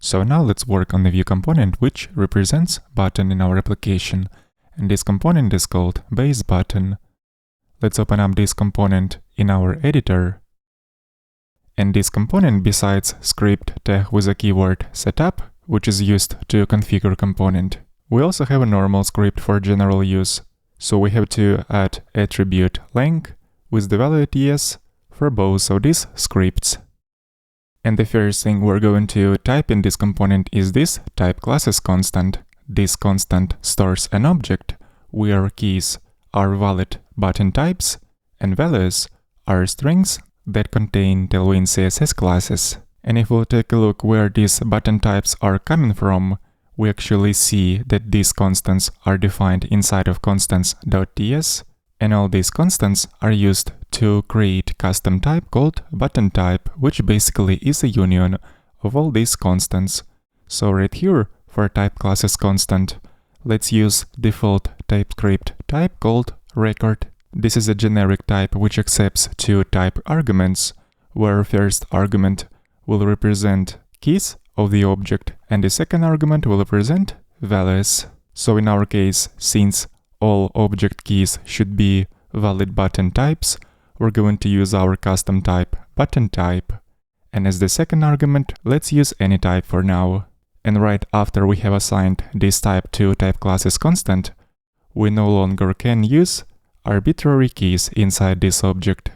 So now let's work on the view component which represents button in our application. And this component is called BaseButton. Let's open up this component in our editor. And this component, besides script tag with a keyword setup, which is used to configure component, we also have a normal script for general use. So we have to add attribute length with the value ts for both of these scripts. And the first thing we're going to type in this component is this type classes constant. This constant stores an object where keys are valid button types and values are strings that contain tailwind CSS classes. And if we'll take a look where these button types are coming from, we actually see that these constants are defined inside of constants.ts, and all these constants are used to create custom type called button type, which basically is a union of all these constants. So right here, for type classes constant, let's use default TypeScript type called record. This is a generic type which accepts two type arguments, where first argument will represent keys of the object and the second argument will represent values. So in our case, since all object keys should be valid button types, we're going to use our custom type button type. And as the second argument, let's use any type for now. And right after we have assigned this type to type classes constant, we no longer can use arbitrary keys inside this object.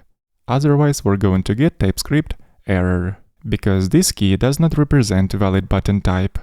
Otherwise, we're going to get TypeScript error, because this key does not represent valid button type.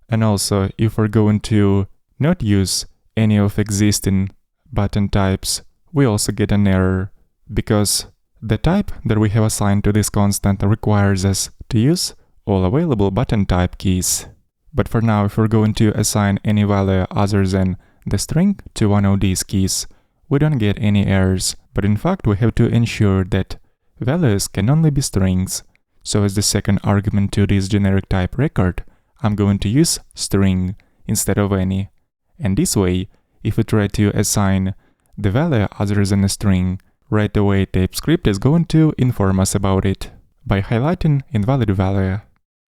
And also, if we're going to not use any of existing button types, we also get an error, because the type that we have assigned to this constant requires us to use all available button type keys. But for now, if we're going to assign any value other than the string to one of these keys, we don't get any errors, but in fact we have to ensure that values can only be strings. So as the second argument to this generic type record, I'm going to use string instead of any. And this way, if we try to assign the value other than a string, right away TypeScript is going to inform us about it by highlighting invalid value.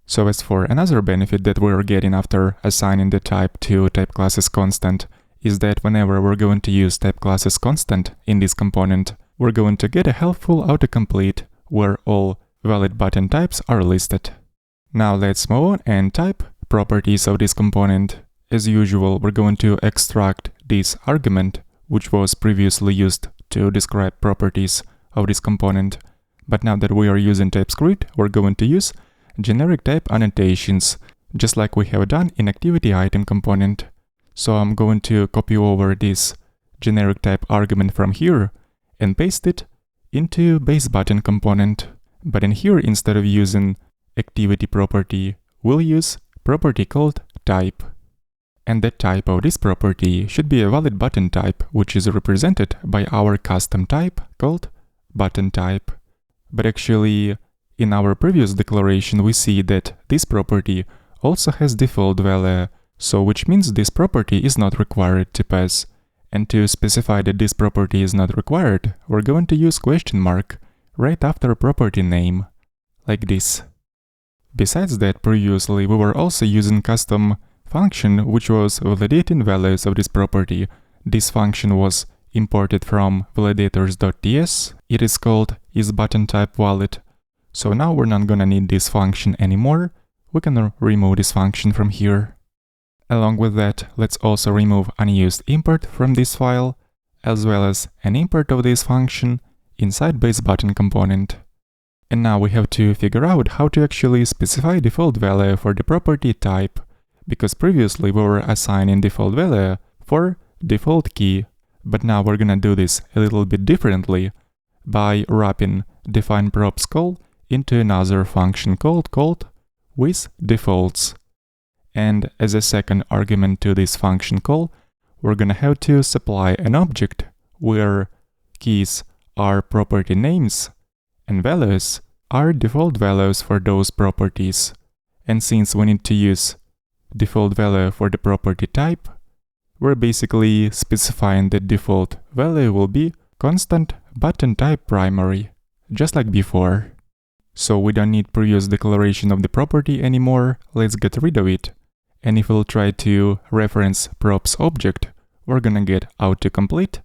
So as for another benefit that we're getting after assigning the type to type classes constant, is that whenever we're going to use type classes constant in this component, we're going to get a helpful autocomplete where all valid button types are listed. Now let's move on and type properties of this component. As usual, we're going to extract this argument, which was previously used to describe properties of this component. But now that we are using TypeScript, we're going to use generic type annotations, just like we have done in activity item component. So I'm going to copy over this generic type argument from here and paste it into BaseButton component. But in here, instead of using activity property, we'll use property called type. And the type of this property should be a valid button type, which is represented by our custom type called button type. But actually, in our previous declaration, we see that this property also has default value, so which means this property is not required to pass. And to specify that this property is not required, we're going to use question mark right after property name, like this. Besides that, previously we were also using custom function which was validating values of this property. This function was imported from validators.ts. It is called isButtonTypeValid. So now we're not gonna need this function anymore. We can remove this function from here. Along with that, let's also remove unused import from this file, as well as an import of this function inside BaseButton component. And now we have to figure out how to actually specify default value for the property type, because previously we were assigning default value for default key, but now we're gonna do this a little bit differently by wrapping define props call into another function called withDefaults. And as a second argument to this function call, we're gonna have to supply an object where keys are property names and values are default values for those properties. And since we need to use default value for the property type, we're basically specifying that default value will be constant button type primary, just like before. So we don't need previous declaration of the property anymore. Let's get rid of it. And if we'll try to reference props object, we're gonna get autocomplete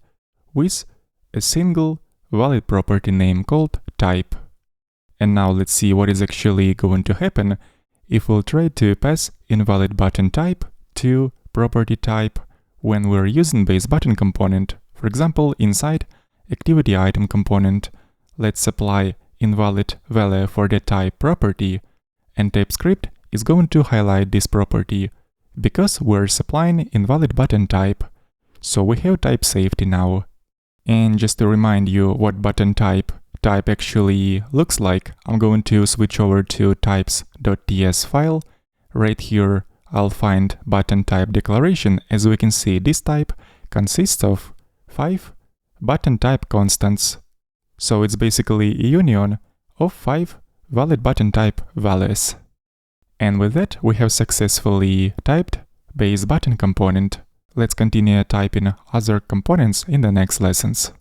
with a single valid property name called type. And now let's see what is actually going to happen if we'll try to pass invalid button type to property type when we're using BaseButton component. For example, inside activity item component, let's apply invalid value for the type property, and TypeScript is going to highlight this property because we're supplying invalid button type. So we have type safety now. And just to remind you what button type actually looks like, I'm going to switch over to types.ts file. Right here, I'll find button type declaration. As we can see, this type consists of 5 button type constants. So it's basically a union of 5 valid button type values. And with that, we have successfully typed BaseButton component. Let's continue typing other components in the next lessons.